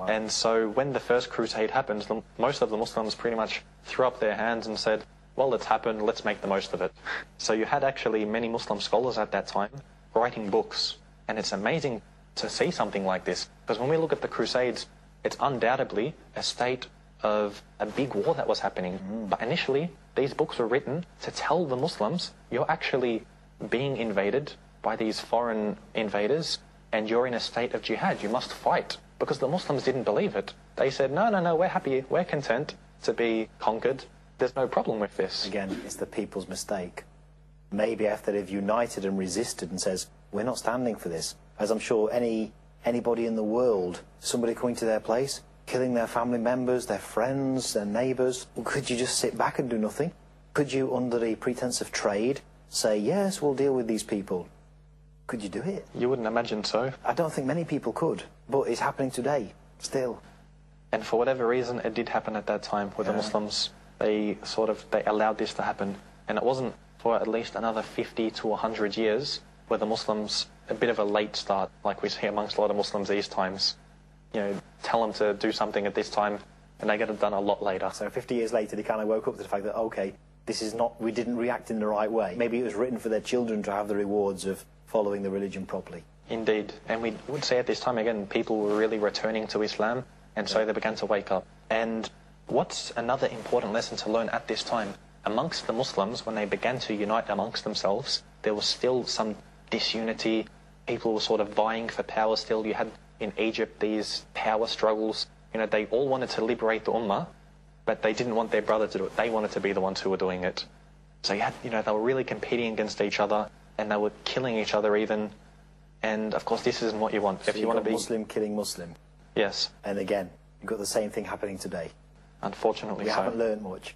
Wow. And so when the first crusade happened, most of the Muslims pretty much threw up their hands and said, well, it's happened, let's make the most of it. So you had actually many Muslim scholars at that time writing books. And it's amazing to see something like this, because when we look at the Crusades, it's undoubtedly a state of a big war that was happening. But initially, these books were written to tell the Muslims, you're actually being invaded by these foreign invaders, and you're in a state of jihad, you must fight. Because the Muslims didn't believe it. They said, no, we're happy, we're content to be conquered. There's no problem with this. Again, it's the people's mistake. Maybe after they've united and resisted and says, we're not standing for this. As I'm sure anybody in the world, somebody coming to their place, killing their family members, their friends, their neighbours, well, could you just sit back and do nothing? Could you, under the pretense of trade, say, yes, we'll deal with these people? Could you do it? You wouldn't imagine so. I don't think many people could, but it's happening today, still. And for whatever reason, it did happen at that time with the Muslims. They allowed this to happen. And it wasn't for at least another 50 to 100 years where the Muslims, a bit of a late start, like we see amongst a lot of Muslims these times. You know, tell them to do something at this time, and they get it done a lot later. So 50 years later, they kind of woke up to the fact that, okay, this is not, we didn't react in the right way. Maybe it was written for their children to have the rewards of following the religion properly. Indeed. And we would say at this time, again, people were really returning to Islam, and so they began to wake up. And what's another important lesson to learn at this time? Amongst the Muslims, when they began to unite amongst themselves, there was still some disunity. People were sort of vying for power still. You had in Egypt these power struggles. You know, they all wanted to liberate the Ummah, but they didn't want their brother to do it. They wanted to be the ones who were doing it. So you had, you know, they were really competing against each other, and they were killing each other even. And of course, this isn't what you want. So if you want to be Muslim killing Muslim. Yes. And again, you've got the same thing happening today. Unfortunately, we haven't learned much.